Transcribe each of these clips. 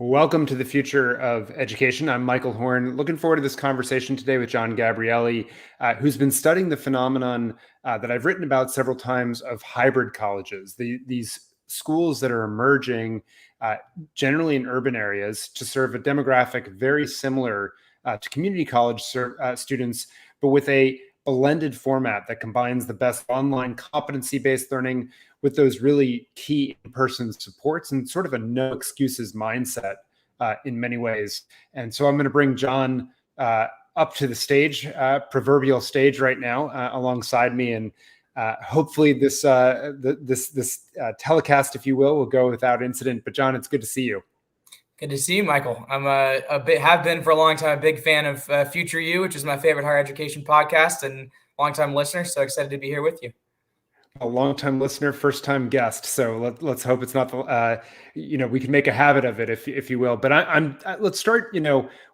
Welcome to the Future of Education. I'm Michael Horn. Looking forward to this conversation today with John Gabrieli, who's been studying the phenomenon that I've written about several times of hybrid colleges, these schools that are emerging generally in urban areas to serve a demographic very similar to community college students, but with a blended format that combines the best online competency-based learning with those really key in-person supports and sort of a no excuses mindset in many ways. And so I'm going to bring John up to the stage, proverbial stage right now, alongside me, and hopefully this telecast, if you will go without incident. But John, it's good to see you. Good to see you, Michael. I'm have been for a long time a big fan of Future You, which is my favorite higher education podcast, and longtime listener. So excited to be here with you. A long-time listener, first-time guest. So let's hope it's not the we can make a habit of it, if you will. But let's start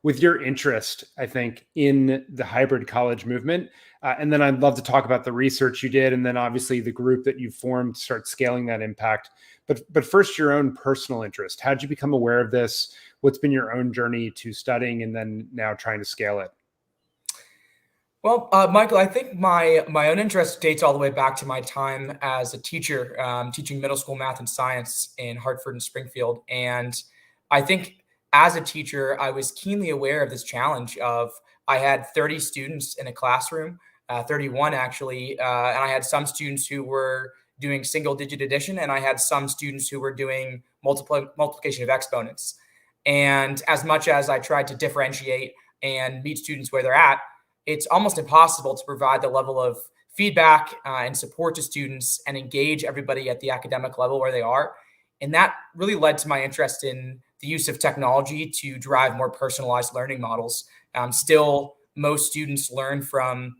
with your interest, I think, in the hybrid college movement, and then I'd love to talk about the research you did, and then obviously the group that you formed to start scaling that impact. But first, your own personal interest. How did you become aware of this? What's been your own journey to studying and then now trying to scale it? Well, Michael, I think my own interest dates all the way back to my time as a teacher, teaching middle school math and science in Hartford and Springfield. And I think as a teacher, I was keenly aware of this challenge of I had 30 students in a classroom, 31 actually, and I had some students who were doing single digit addition, and I had some students who were doing multiplication of exponents. And as much as I tried to differentiate and meet students where they're at, it's almost impossible to provide the level of feedback and support to students and engage everybody at the academic level where they are. And that really led to my interest in the use of technology to drive more personalized learning models. Still, most students learn from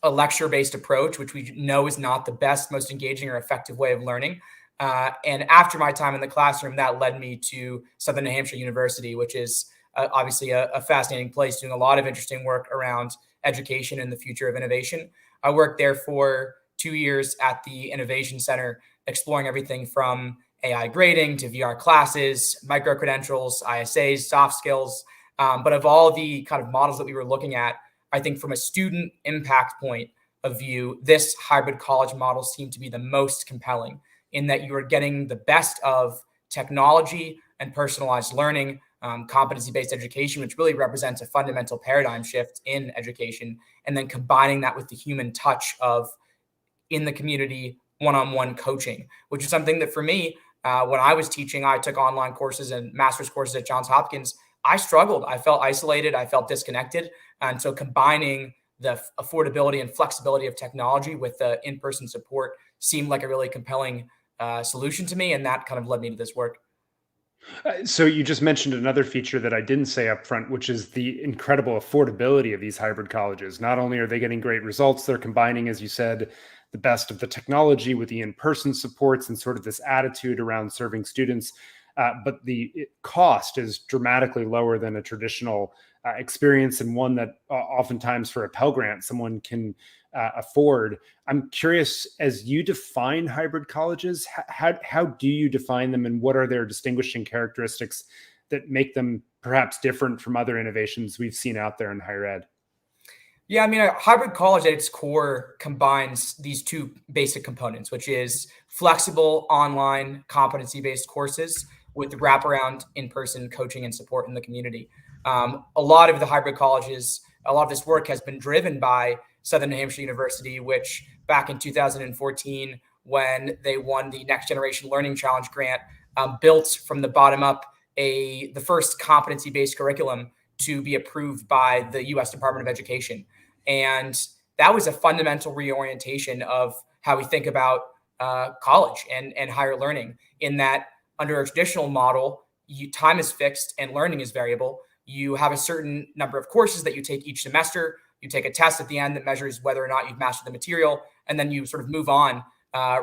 a lecture-based approach, which we know is not the best, most engaging or effective way of learning. And after my time in the classroom, that led me to Southern New Hampshire University, which is obviously a fascinating place, doing a lot of interesting work around education and the future of innovation. I worked there for 2 years at the Innovation Center, exploring everything from AI grading to VR classes, micro-credentials, ISAs, soft skills. But of all the kind of models that we were looking at, I think from a student impact point of view, this hybrid college model seemed to be the most compelling in that you are getting the best of technology and personalized learning, competency-based education, which really represents a fundamental paradigm shift in education, and then combining that with the human touch of in the community one-on-one coaching, which is something that for me, when I was teaching, I took online courses and master's courses at Johns Hopkins. I struggled. I felt isolated. I felt disconnected. And so combining the affordability and flexibility of technology with the in-person support seemed like a really compelling solution to me. And that kind of led me to this work. So you just mentioned another feature that I didn't say up front, which is the incredible affordability of these hybrid colleges. Not only are they getting great results, they're combining, as you said, the best of the technology with the in-person supports and sort of this attitude around serving students. But the cost is dramatically lower than a traditional experience, and one that oftentimes for a Pell Grant someone can afford. I'm curious, as you define hybrid colleges, how do you define them, and what are their distinguishing characteristics that make them perhaps different from other innovations we've seen out there in higher ed? Yeah, I mean, a hybrid college at its core combines these two basic components, which is flexible online competency-based courses with wraparound in-person coaching and support in the community. A lot of the hybrid colleges, a lot of this work has been driven by Southern New Hampshire University, which back in 2014, when they won the Next Generation Learning Challenge grant, built from the bottom up the first competency-based curriculum to be approved by the U.S. Department of Education. And that was a fundamental reorientation of how we think about college and higher learning, in that under a traditional model, time is fixed and learning is variable. You have a certain number of courses that you take each semester. You take a test at the end that measures whether or not you've mastered the material, and then you sort of move on,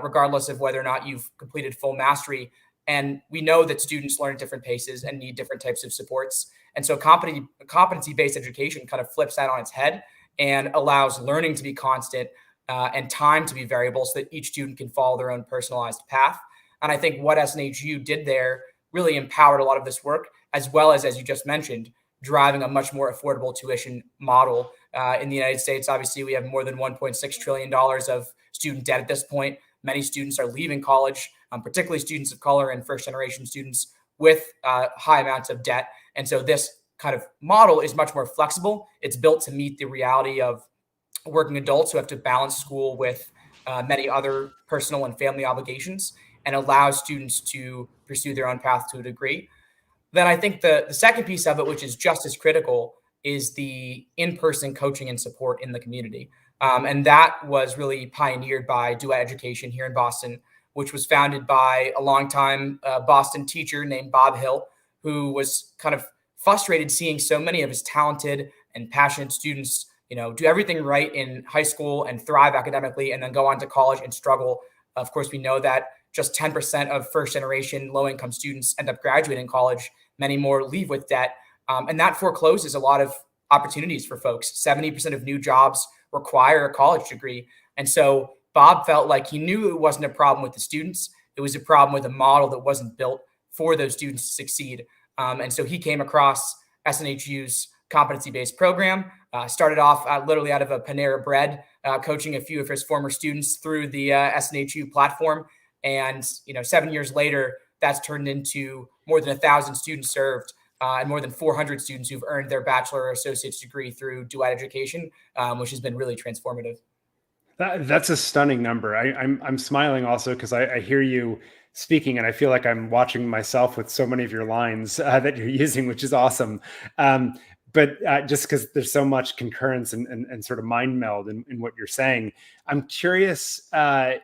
regardless of whether or not you've completed full mastery. And we know that students learn at different paces and need different types of supports. And so competency-based education kind of flips that on its head and allows learning to be constant and time to be variable so that each student can follow their own personalized path. And I think what SNHU did there really empowered a lot of this work as well as you just mentioned, driving a much more affordable tuition model. In the United States, obviously, we have more than $1.6 trillion of student debt at this point. Many students are leaving college, particularly students of color and first-generation students with high amounts of debt. And so this kind of model is much more flexible. It's built to meet the reality of working adults who have to balance school with many other personal and family obligations, and allows students to pursue their own path to a degree. Then I think the second piece of it, which is just as critical, is the in-person coaching and support in the community. And that was really pioneered by Duet Education here in Boston, which was founded by a longtime Boston teacher named Bob Hill, who was kind of frustrated seeing so many of his talented and passionate students, do everything right in high school and thrive academically, and then go on to college and struggle. Of course, we know that just 10% of first-generation low-income students end up graduating college. Many more leave with debt. And that forecloses a lot of opportunities for folks. 70% of new jobs require a college degree. And so Bob felt like he knew it wasn't a problem with the students. It was a problem with a model that wasn't built for those students to succeed. And so he came across SNHU's competency-based program, started off literally out of a Panera Bread, coaching a few of his former students through the SNHU platform. And 7 years later, that's turned into more than 1,000 students served, and more than 400 students who've earned their bachelor or associate's degree through Duet Education, which has been really transformative. That's a stunning number. I'm smiling also because I hear you speaking, and I feel like I'm watching myself with so many of your lines that you're using, which is awesome. But just because there's so much concurrence and sort of mind meld in what you're saying, I'm curious, as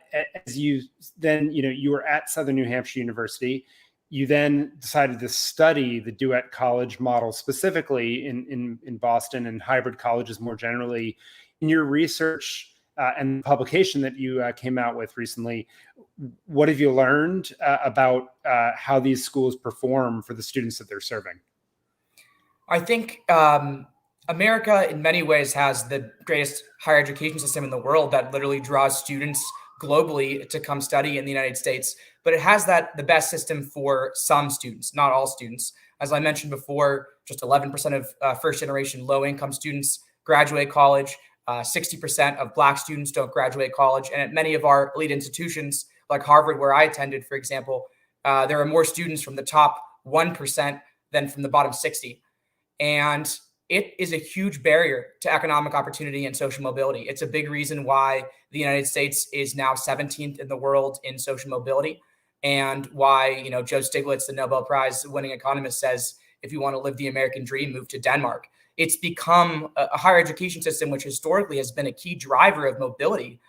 you then, you were at Southern New Hampshire University, you then decided to study the Duet College model specifically in Boston and hybrid colleges more generally. In your research and the publication that you came out with recently, what have you learned about how these schools perform for the students that they're serving? I think America in many ways has the greatest higher education system in the world that literally draws students globally to come study in the United States. But it has the best system for some students, not all students. As I mentioned before, just 11% of first-generation low-income students graduate college. 60% of Black students don't graduate college. And at many of our elite institutions, like Harvard, where I attended, for example, there are more students from the top 1% than from the bottom 60. And it is a huge barrier to economic opportunity and social mobility. It's a big reason why the United States is now 17th in the world in social mobility, and why, Joe Stiglitz, the Nobel Prize winning economist, says, if you want to live the American dream, move to Denmark. It's become a higher education system, which historically has been a key driver of mobility,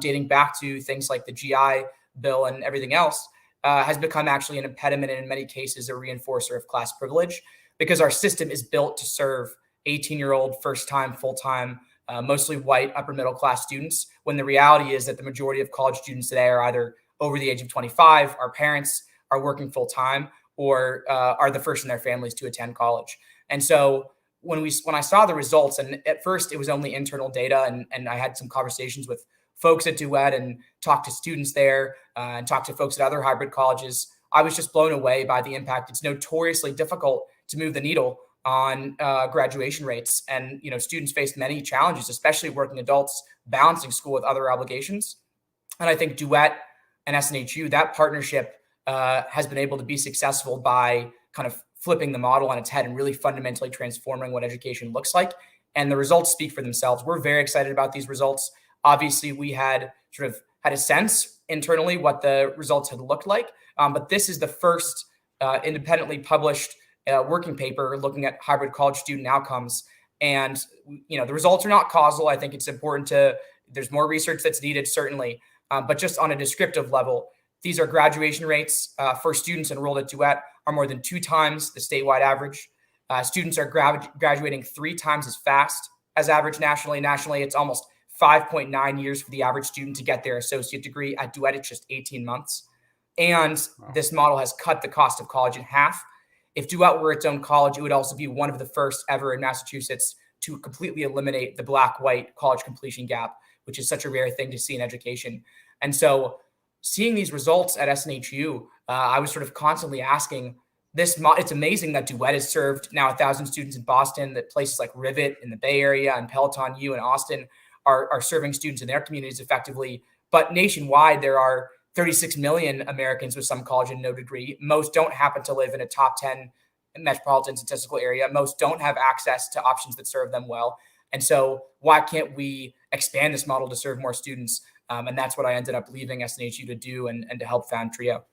dating back to things like the GI Bill and everything else, has become actually an impediment and in many cases a reinforcer of class privilege, because our system is built to serve 18-year-old, first-time, full-time, mostly white, upper-middle-class students, when the reality is that the majority of college students today are either over the age of 25, our parents are working full-time, or are the first in their families to attend college. And so when I saw the results, and at first it was only internal data, and I had some conversations with folks at Duet and talked to students there and talked to folks at other hybrid colleges, I was just blown away by the impact. It's notoriously difficult to move the needle on graduation rates. And, students face many challenges, especially working adults, balancing school with other obligations. And I think Duet and SNHU, that partnership has been able to be successful by kind of flipping the model on its head and really fundamentally transforming what education looks like. And the results speak for themselves. We're very excited about these results. Obviously, we had a sense internally what the results had looked like. But this is the first independently published working paper looking at hybrid college student outcomes. And, the results are not causal. I think it's important there's more research that's needed, certainly. But just on a descriptive level, these are graduation rates for students enrolled at Duet are more than 2 times the statewide average. Students are graduating 3 times as fast as average nationally. Nationally, it's almost 5.9 years for the average student to get their associate degree. At Duet, it's just 18 months. And this model has cut the cost of college in half. If Duet were its own college, it would also be one of the first ever in Massachusetts to completely eliminate the Black-white college completion gap, which is such a rare thing to see in education. And so seeing these results at SNHU, I was sort of constantly asking, it's amazing that Duet has served now 1,000 students in Boston, that places like Rivet in the Bay Area and Peloton U in Austin are serving students in their communities effectively. But nationwide, there are 36 million Americans with some college and no degree. Most don't happen to live in a top 10 metropolitan statistical area. Most don't have access to options that serve them well. And so why can't we expand this model to serve more students? And that's what I ended up leaving SNHU to do and to help found TRIO.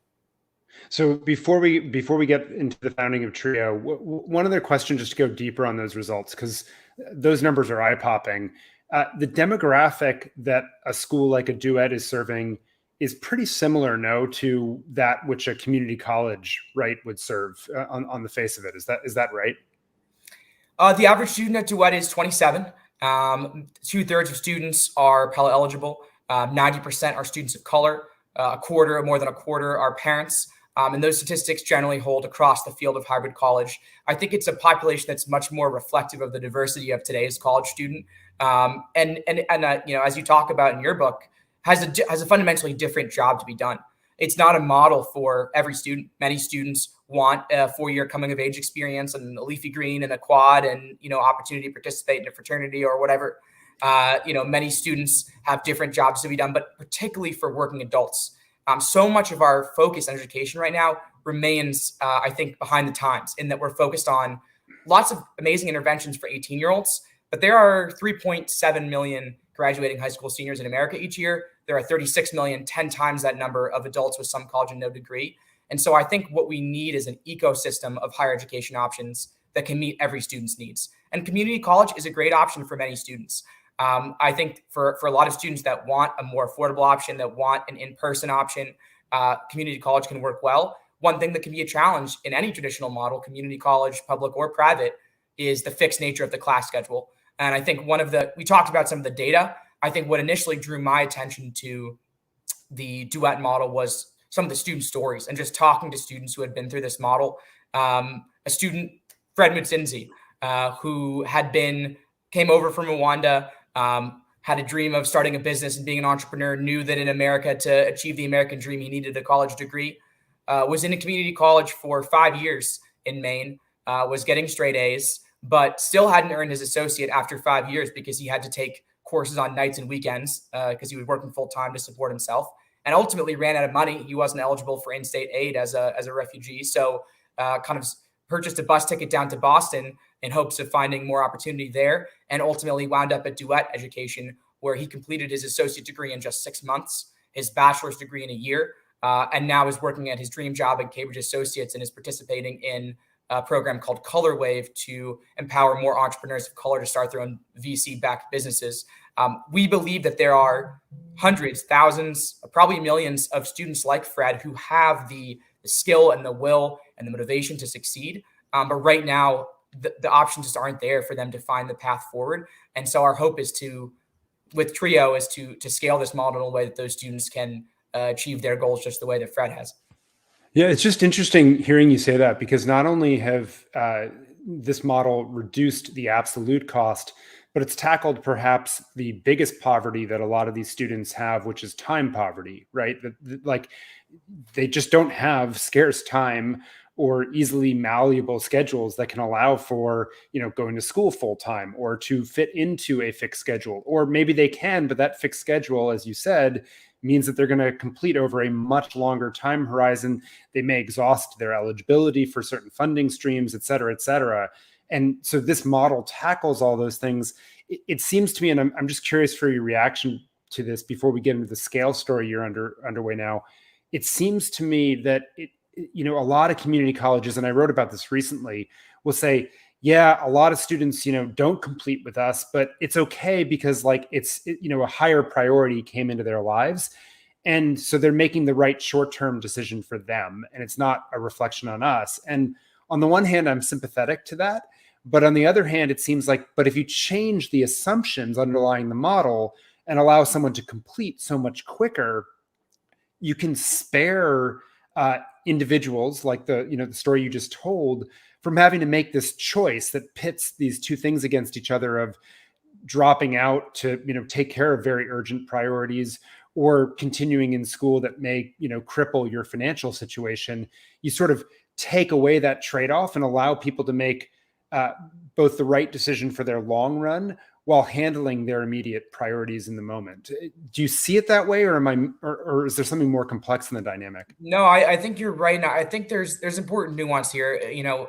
So before we get into the founding of Trio, one other question just to go deeper on those results, because those numbers are eye popping. The demographic that a school like a Duet is serving is pretty similar, no, to that which a community college, right, would serve on the face of it. Is that right? The average student at Duet is 27. 2/3 of students are Pell eligible. 90% are students of color. More than a quarter are parents. And those statistics generally hold across the field of hybrid college. I think it's a population that's much more reflective of the diversity of today's college student. As you talk about in your book, has a fundamentally different job to be done. It's not a model for every student. Many students want a 4-year coming of age experience and a leafy green and a quad and, opportunity to participate in a fraternity or whatever. Many students have different jobs to be done, but particularly for working adults. So much of our focus on education right now remains, I think, behind the times, in that we're focused on lots of amazing interventions for 18-year-olds, but there are 3.7 million graduating high school seniors in America each year. There are 36 million, 10 times that number of adults with some college and no degree. And so I think what we need is an ecosystem of higher education options that can meet every student's needs. And community college is a great option for many students. I think for a lot of students that want a more affordable option, that want an in-person option, community college can work well. One thing that can be a challenge in any traditional model, community college, public or private, is the fixed nature of the class schedule. And I think we talked about some of the data. I think what initially drew my attention to the Duet model was some of the student stories and just talking to students who had been through this model. A student, Fred Mutsinzi, who came over from Rwanda, had a dream of starting a business and being an entrepreneur, knew that in America, to achieve the American dream, he needed a college degree, was in a community college for 5 years in Maine, was getting straight A's, but still hadn't earned his associate after 5 years because he had to take courses on nights and weekends because he was working full time to support himself, and ultimately ran out of money. He wasn't eligible for in-state aid as a refugee. So kind of purchased a bus ticket down to Boston in hopes of finding more opportunity there, and ultimately wound up at Duet Education, where he completed his associate degree in just 6 months, his bachelor's degree in a year, and now is working at his dream job at Cambridge Associates and is participating in a program called Color Wave to empower more entrepreneurs of color to start their own VC-backed businesses. We believe that there are hundreds, thousands, probably millions of students like Fred who have the skill and the will and the motivation to succeed. But right now, the options just aren't there for them to find the path forward. And so our hope with Trio is to scale this model in a way that those students can achieve their goals just the way that Fred has. Yeah, it's just interesting hearing you say that, because not only have this model reduced the absolute cost, but it's tackled perhaps the biggest poverty that a lot of these students have, which is time poverty, right? Like they just don't have scarce time or easily malleable schedules that can allow for, going to school full time or to fit into a fixed schedule. Or maybe they can, but that fixed schedule, as you said, means that they're going to complete over a much longer time horizon. They may exhaust their eligibility for certain funding streams, et cetera, et cetera. And so this model tackles all those things. It seems to me, and I'm just curious for your reaction to this before we get into the scale story you're underway now. It seems to me that a lot of community colleges, and I wrote about this recently, will say, yeah, a lot of students, don't complete with us, but it's okay because a higher priority came into their lives. And so they're making the right short-term decision for them. And it's not a reflection on us. And on the one hand, I'm sympathetic to that. But on the other hand, it seems like, but if you change the assumptions underlying the model and allow someone to complete so much quicker, you can spare individuals like the story you just told from having to make this choice that pits these two things against each other of dropping out to take care of very urgent priorities or continuing in school that may cripple your financial situation. You sort of take away that trade-off and allow people to make uh, both the right decision for their long run while handling their immediate priorities in the moment. Do you see it that way, or or is there something more complex in the dynamic? No, I think you're right. Now, I think there's important nuance here.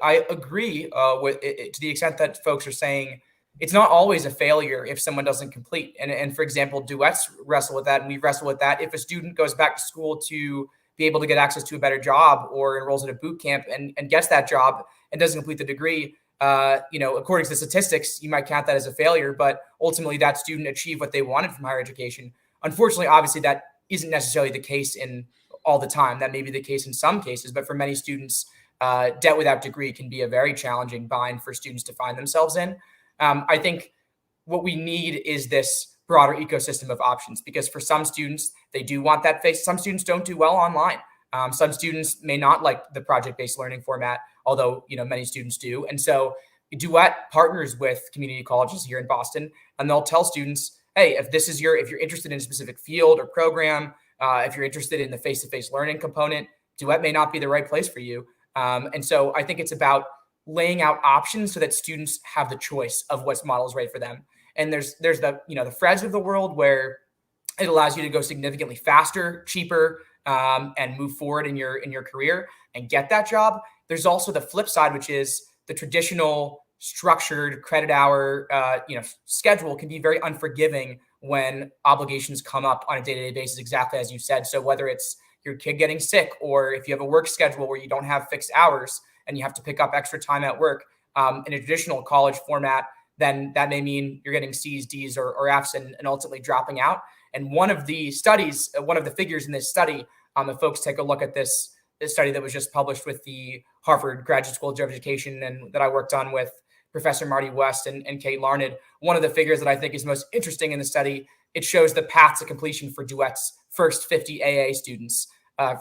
I agree with it, to the extent that folks are saying it's not always a failure if someone doesn't complete. And for example, duets wrestle with that, and we wrestle with that. If a student goes back to school to be able to get access to a better job, or enrolls in a boot camp and gets that job and doesn't complete the degree, according to the statistics, you might count that as a failure. But ultimately, that student achieved what they wanted from higher education. Unfortunately, obviously, that isn't necessarily the case in all the time. That may be the case in some cases, but for many students, debt without degree can be a very challenging bind for students to find themselves in. I think what we need is this broader ecosystem of options, because for some students, they do want that face. Some students don't do well online. Some students may not like the project-based learning format, although many students do. And so Duet partners with community colleges here in Boston, and they'll tell students, hey, if you're interested in a specific field or program, if you're interested in the face-to-face learning component, Duet may not be the right place for you. And so I think it's about laying out options so that students have the choice of what model is right for them. And there's the the Freds of the world, where it allows you to go significantly faster, cheaper, and move forward in your career and get that job. There's also the flip side, which is the traditional structured credit hour schedule can be very unforgiving when obligations come up on a day-to-day basis, exactly as you said. So whether it's your kid getting sick, or if you have a work schedule where you don't have fixed hours and you have to pick up extra time at work in a traditional college format, then that may mean you're getting C's, D's, or F's and ultimately dropping out. And one of the figures in this study, if folks take a look at this study that was just published with the Harvard Graduate School of Education and that I worked on with Professor Marty West and Kate Larned, one of the figures that I think is most interesting in the study, it shows the path to completion for Duet's first 50 AA students,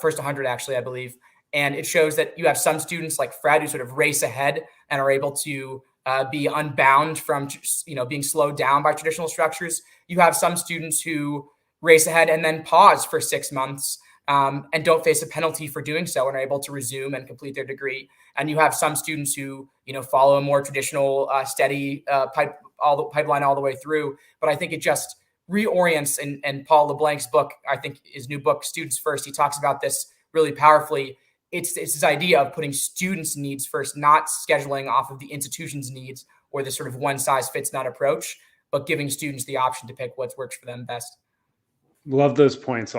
first 100 actually, I believe. And it shows that you have some students like Fred who sort of race ahead and are able to be unbound from being slowed down by traditional structures. You have some students who race ahead and then pause for 6 months and don't face a penalty for doing so and are able to resume and complete their degree. And you have some students who follow a more traditional steady pipeline all the way through. But I think it just reorients. And Paul LeBlanc's book, I think his new book, Students First, he talks about this really powerfully. It's this idea of putting students' needs first, not scheduling off of the institution's needs or this sort of one-size-fits-none approach, but giving students the option to pick what works for them best. Love those points,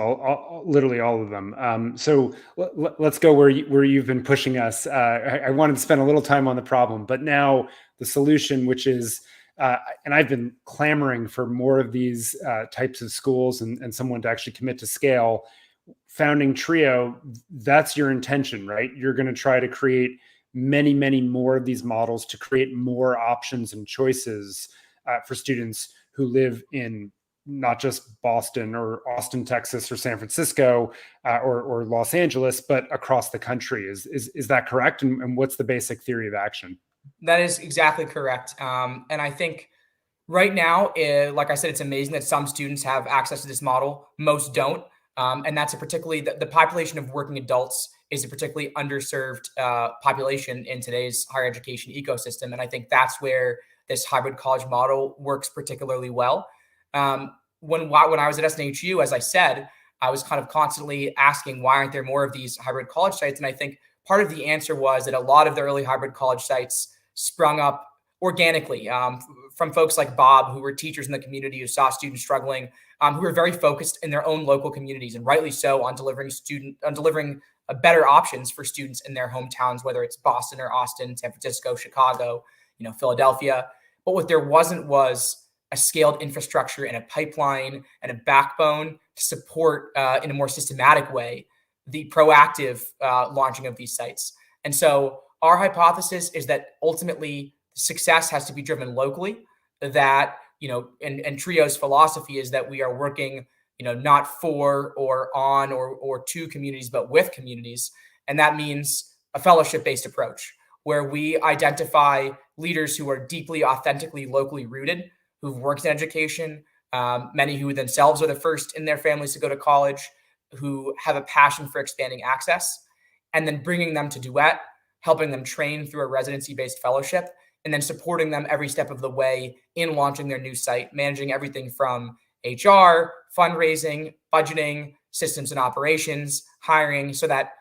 literally all of them. So let's go where you've been pushing us. I wanted to spend a little time on the problem, but now the solution, which is, and I've been clamoring for more of these types of schools and someone to actually commit to scale. Founding Trio, that's your intention, right? You're going to try to create many, many more of these models to create more options and choices for students who live in not just Boston or Austin, Texas, or San Francisco or Los Angeles, but across the country. Is that correct? And what's the basic theory of action? That is exactly correct. And I think right now, like I said, it's amazing that some students have access to this model. Most don't. And that's the population of working adults is a particularly underserved population in today's higher education ecosystem. And I think that's where this hybrid college model works particularly well. When I was at SNHU, as I said, I was kind of constantly asking, why aren't there more of these hybrid college sites? And I think part of the answer was that a lot of the early hybrid college sites sprung up organically from folks like Bob, who were teachers in the community who saw students struggling, who were very focused in their own local communities, and rightly so, on delivering better options for students in their hometowns, whether it's Boston or Austin, San Francisco, Chicago, Philadelphia. But what there wasn't was a scaled infrastructure and a pipeline and a backbone to support in a more systematic way the proactive launching of these sites. And so our hypothesis is that ultimately success has to be driven locally, that and Trio's philosophy is that we are working not for or on or to communities, but with communities. And that means a fellowship-based approach where we identify leaders who are deeply, authentically, locally rooted, who've worked in education, many who themselves are the first in their families to go to college, who have a passion for expanding access, and then bringing them to Duet, helping them train through a residency-based fellowship, and then supporting them every step of the way in launching their new site, managing everything from HR, fundraising, budgeting, systems and operations, hiring, so that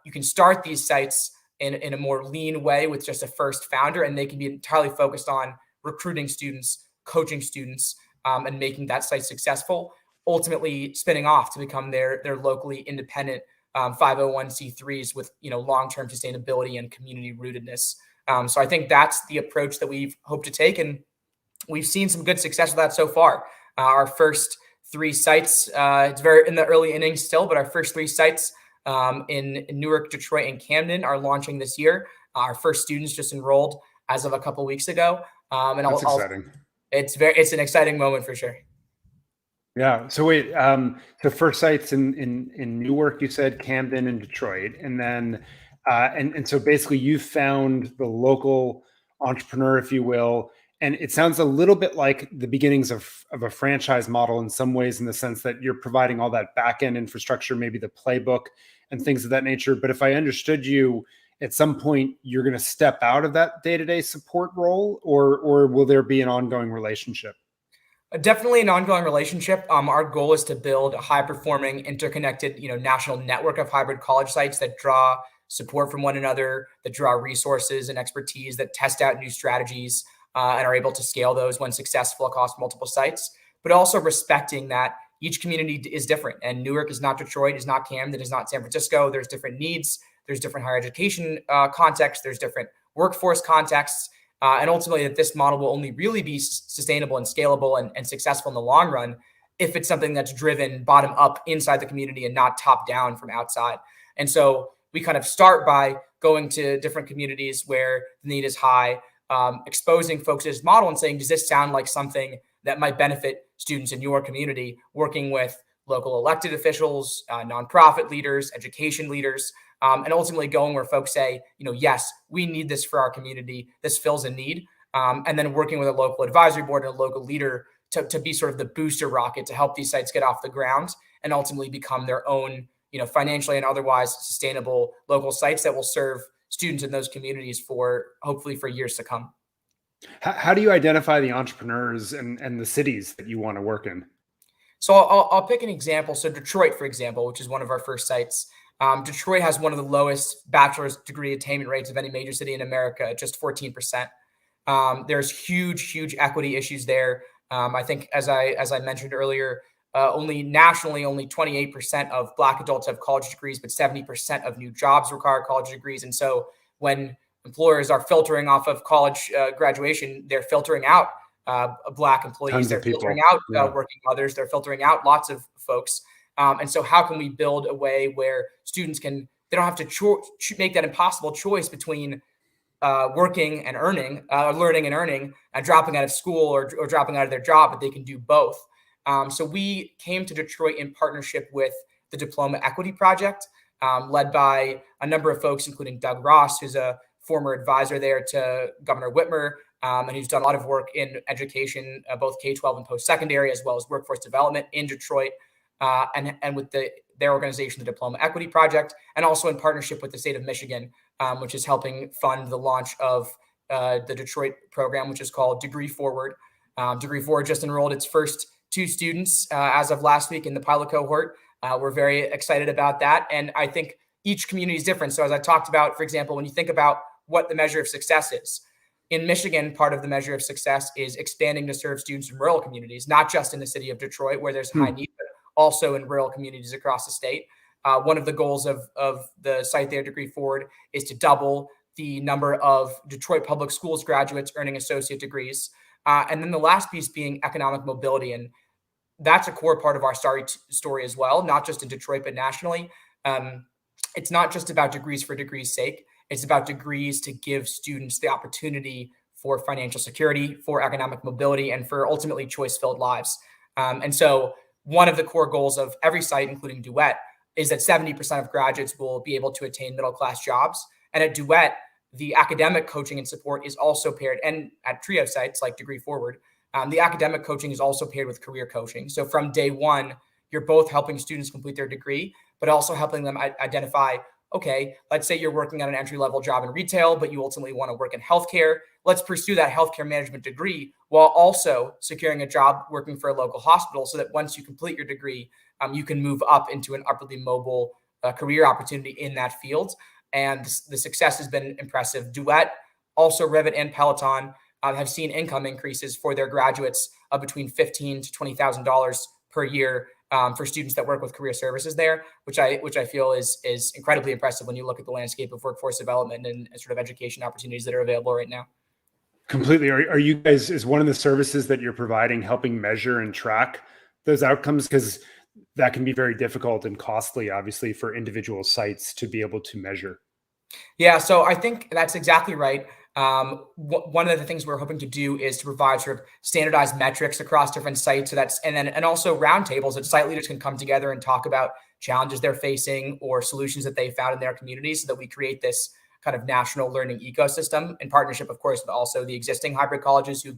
you can start these sites in a more lean way with just a first founder, and they can be entirely focused on recruiting students, coaching students, and making that site successful, ultimately spinning off to become their locally independent 501c3s with long-term sustainability and community rootedness. So I think that's the approach that we've hoped to take, and we've seen some good success with that so far. Our first 3 sites, it's very in the early innings still, but our first 3 sites in Newark, Detroit, and Camden are launching this year. Our first students just enrolled as of a couple weeks ago. And That's exciting. It's an exciting moment for sure. Yeah. So wait, the first sites in Newark, you said, Camden and Detroit, and then and so basically you found the local entrepreneur, if you will, and it sounds a little bit like the beginnings of a franchise model in some ways, in the sense that you're providing all that back end infrastructure, maybe the playbook and things of that nature. But if I understood you, at some point you're going to step out of that day-to-day support role, or will there be an ongoing relationship? Definitely an ongoing relationship. Our goal is to build a high-performing, interconnected, national network of hybrid college sites that draw support from one another, that draw resources and expertise, that test out new strategies, and are able to scale those when successful across multiple sites. But also respecting that each community is different, and Newark is not Detroit, is not Camden, is not San Francisco. There's different needs. There's different higher education contexts. There's different workforce contexts. And ultimately, that this model will only really be sustainable and scalable and successful in the long run if it's something that's driven bottom up inside the community and not top down from outside. And so we kind of start by going to different communities where the need is high, exposing folks to this model and saying, does this sound like something that might benefit students in your community, working with local elected officials, nonprofit leaders, education leaders, and ultimately going where folks say, yes, we need this for our community. This fills a need. And then working with a local advisory board and a local leader to be sort of the booster rocket to help these sites get off the ground and ultimately become their own, financially and otherwise sustainable local sites that will serve students in those communities for hopefully for years to come. How do you identify the entrepreneurs and the cities that you want to work in? So I'll pick an example. So Detroit, for example, which is one of our first sites. Detroit has one of the lowest bachelor's degree attainment rates of any major city in America, at just 14%. There's huge equity issues there. I think, as I mentioned earlier, nationally, only 28% of Black adults have college degrees, but 70% of new jobs require college degrees. And so when employers are filtering off of college graduation, they're filtering out Black employees. They're filtering out working mothers. They're filtering out lots of folks. And so how can we build a way where students they don't have to make that impossible choice between working and earning, learning and earning, and dropping out of school or dropping out of their job, but they can do both. So we came to Detroit in partnership with the Diploma Equity Project, led by a number of folks, including Doug Ross, who's a former advisor there to Governor Whitmer, and who's done a lot of work in education, both K-12 and post-secondary, as well as workforce development in Detroit. And with their organization, the Diploma Equity Project, and also in partnership with the state of Michigan, which is helping fund the launch of the Detroit program, which is called Degree Forward. Degree Forward just enrolled its first 2 students as of last week in the pilot cohort. We're very excited about that. And I think each community is different. So as I talked about, for example, when you think about what the measure of success is, in Michigan, part of the measure of success is expanding to serve students in rural communities, not just in the city of Detroit, where there's high need, but also in rural communities across the state. One of the goals of the site there, Degree Forward, is to double the number of Detroit public schools graduates earning associate degrees. And then the last piece being economic mobility. And that's a core part of our story as well, not just in Detroit, but nationally. It's not just about degrees for degrees' sake. It's about degrees to give students the opportunity for financial security, for economic mobility, and for ultimately choice-filled lives. And so one of the core goals of every site, including Duet, is that 70% of graduates will be able to attain middle-class jobs. And at Duet, the academic coaching and support is also paired, and at trio sites like Degree Forward, the academic coaching is also paired with career coaching. So from day one, you're both helping students complete their degree, but also helping them identify, okay, let's say you're working at an entry-level job in retail, but you ultimately want to work in healthcare. Let's pursue that healthcare management degree while also securing a job working for a local hospital, so that once you complete your degree, you can move up into an upwardly mobile career opportunity in that field. And the success has been impressive. Duet, also Revit and Peloton, have seen income increases for their graduates of between $15,000 to $20,000 per year, for students that work with career services there, which I feel is incredibly impressive when you look at the landscape of workforce development and sort of education opportunities that are available right now. Completely. Are you guys, is one of the services that you're providing helping measure and track those outcomes? Because that can be very difficult and costly, obviously, for individual sites to be able to measure. Yeah, so I think that's exactly right. One of the things we're hoping to do is to provide sort of standardized metrics across different sites. So that's and also roundtables that site leaders can come together and talk about challenges they're facing or solutions that they found in their communities, so that we create this kind of national learning ecosystem in partnership, of course, with also the existing hybrid colleges who've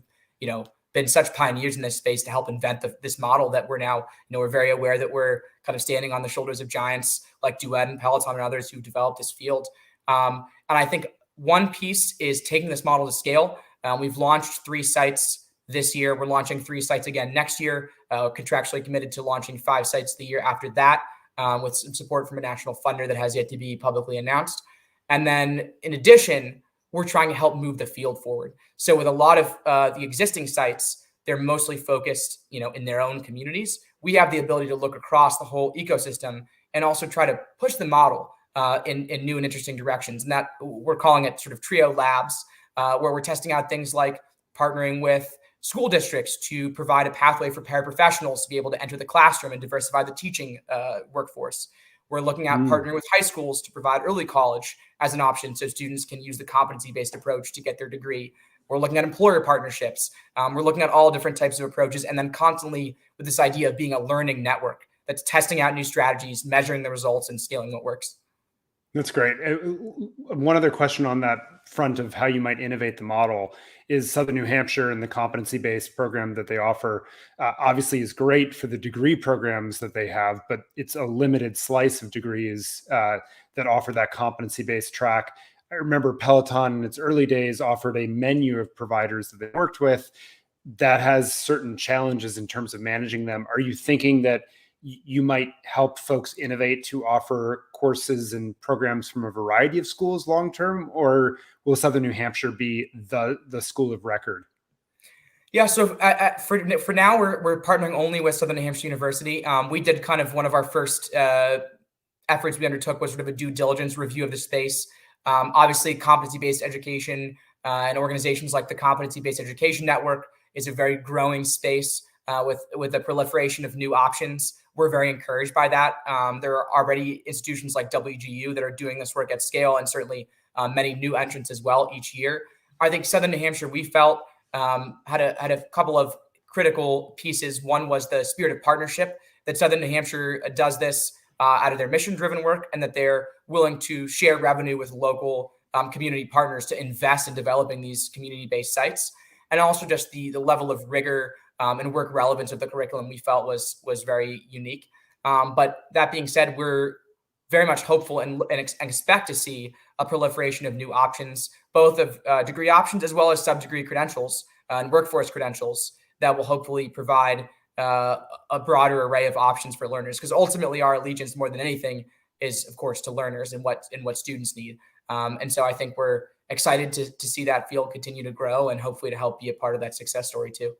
been such pioneers in this space to help invent this model that we're now we're very aware that we're kind of standing on the shoulders of giants like Duet and Peloton and others who developed this field. And I think one piece is taking this model to scale. We've launched 3 sites this year. We're launching 3 sites again next year. Contractually committed to launching 5 sites the year after that, with some support from a national funder that has yet to be publicly announced. And then in addition, we're trying to help move the field forward. So with a lot of the existing sites, they're mostly focused, in their own communities. We have the ability to look across the whole ecosystem and also try to push the model in new and interesting directions. And that we're calling it sort of trio labs, where we're testing out things like partnering with school districts to provide a pathway for paraprofessionals to be able to enter the classroom and diversify the teaching workforce. We're looking at partnering with high schools to provide early college as an option so students can use the competency-based approach to get their degree. We're looking at employer partnerships. We're looking at all different types of approaches, and then constantly with this idea of being a learning network that's testing out new strategies, measuring the results, and scaling what works. That's great. One other question on that front of how you might innovate the model is Southern New Hampshire and the competency-based program that they offer obviously is great for the degree programs that they have, but it's a limited slice of degrees that offer that competency-based track. I remember Peloton in its early days offered a menu of providers that they worked with that has certain challenges in terms of managing them. Are you thinking that you might help folks innovate to offer courses and programs from a variety of schools long term, or will Southern New Hampshire be the school of record? Yeah, so for now, we're partnering only with Southern New Hampshire University. We did kind of one of our first efforts we undertook was sort of a due diligence review of the space. Obviously, competency-based education and organizations like the Competency-Based Education Network is a very growing space with the proliferation of new options. We're very encouraged by that. There are already institutions like WGU that are doing this work at scale, and certainly many new entrants as well each year. I think Southern New Hampshire, we felt, had a couple of critical pieces. One was the spirit of partnership, that Southern New Hampshire does this out of their mission-driven work, and that they're willing to share revenue with local community partners to invest in developing these community-based sites. And also just the level of rigor and work relevance of the curriculum we felt was very unique. But that being said, we're very much hopeful and expect to see a proliferation of new options, both of degree options as well as sub-degree credentials and workforce credentials that will hopefully provide a broader array of options for learners. Because ultimately, our allegiance more than anything is, of course, to learners and what students need. And so I think we're excited to see that field continue to grow and hopefully to help be a part of that success story too.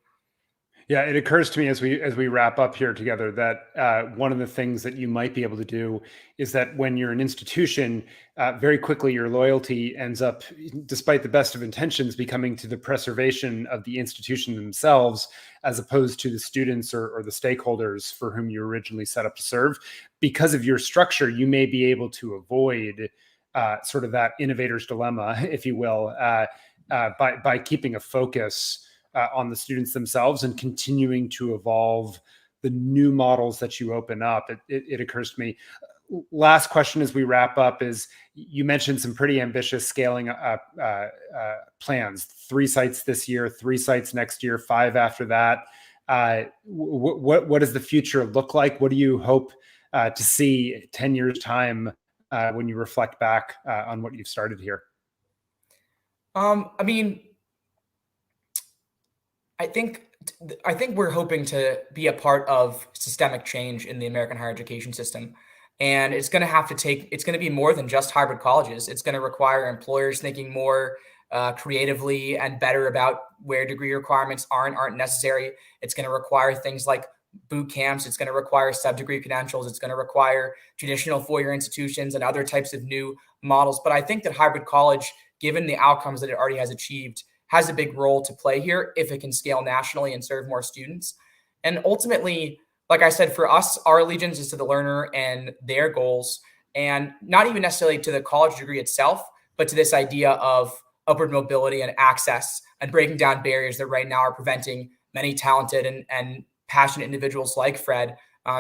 Yeah, it occurs to me as we wrap up here together that one of the things that you might be able to do is that when you're an institution, very quickly your loyalty ends up, despite the best of intentions, becoming to the preservation of the institution themselves, as opposed to the students or the stakeholders for whom you originally set up to serve. Because of your structure, you may be able to avoid sort of that innovator's dilemma, if you will, by keeping a focus on the students themselves and continuing to evolve the new models that you open up. It occurs to me. Last question as we wrap up is, you mentioned some pretty ambitious scaling plans, 3 sites this year, 3 sites next year, 5 after that. What does the future look like? What do you hope to see 10 years time when you reflect back on what you've started here? I mean, I think we're hoping to be a part of systemic change in the American higher education system. And it's going to have to take, it's going to be more than just hybrid colleges. It's going to require employers thinking more creatively and better about where degree requirements aren't necessary. It's going to require things like boot camps. It's going to require sub-degree credentials. It's going to require traditional four-year institutions and other types of new models. But I think that hybrid college, given the outcomes that it already has achieved, has a big role to play here if it can scale nationally and serve more students. And ultimately, like I said, for us, our allegiance is to the learner and their goals, and not even necessarily to the college degree itself, but to this idea of upward mobility and access and breaking down barriers that right now are preventing many talented and passionate individuals like Fred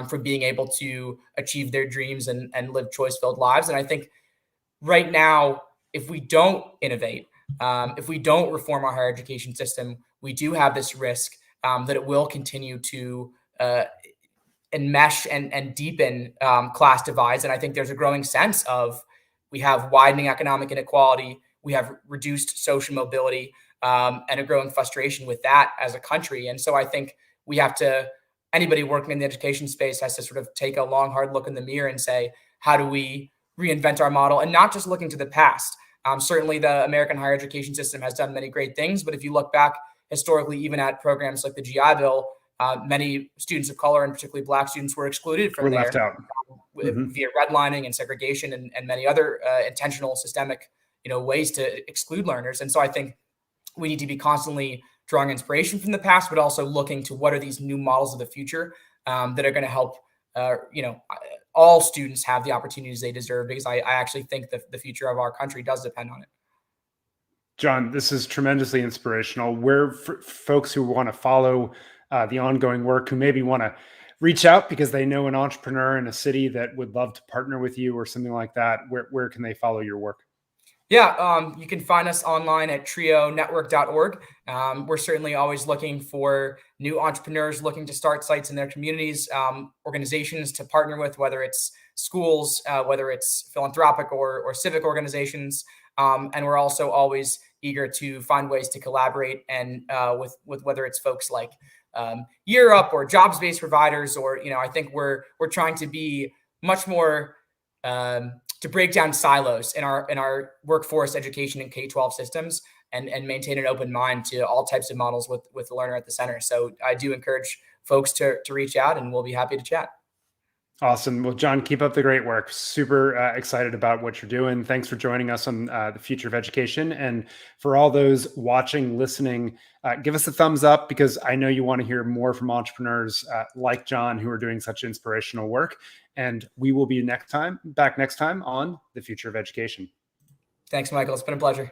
from being able to achieve their dreams and live choice-filled lives. And I think right now, if we don't innovate, if we don't reform our higher education system, we do have this risk that it will continue to enmesh and deepen class divides. And I think there's a growing sense of we have widening economic inequality, we have reduced social mobility, and a growing frustration with that as a country. And so I think we have to, anybody working in the education space has to sort of take a long, hard look in the mirror and say, how do we reinvent our model, and not just looking to the past? Certainly, the American higher education system has done many great things, but if you look back historically, even at programs like the GI Bill, many students of color, and particularly Black students, were excluded from We're there left out. via redlining and segregation and many other intentional systemic, ways to exclude learners. And so I think we need to be constantly drawing inspiration from the past, but also looking to what are these new models of the future that are going to help, all students have the opportunities they deserve, because I actually think that the future of our country does depend on it. John, this is tremendously inspirational. Where folks who want to follow the ongoing work, who maybe want to reach out because they know an entrepreneur in a city that would love to partner with you or something like that, where can they follow your work? Yeah, you can find us online at trionetwork.org. We're certainly always looking for new entrepreneurs looking to start sites in their communities, organizations to partner with, whether it's schools, whether it's philanthropic or civic organizations. And we're also always eager to find ways to collaborate and with whether it's folks like Europe or jobs-based providers, or I think we're trying to be much more to break down silos in our workforce education and K-12 systems, and maintain an open mind to all types of models with the learner at the center. So I do encourage folks to reach out, and we'll be happy to chat. Awesome. Well, John, keep up the great work. Super excited about what you're doing. Thanks for joining us on the future of education. And for all those watching, listening, give us a thumbs up, because I know you want to hear more from entrepreneurs like John, who are doing such inspirational work. And we will be back next time on the future of education. Thanks, Michael. It's been a pleasure.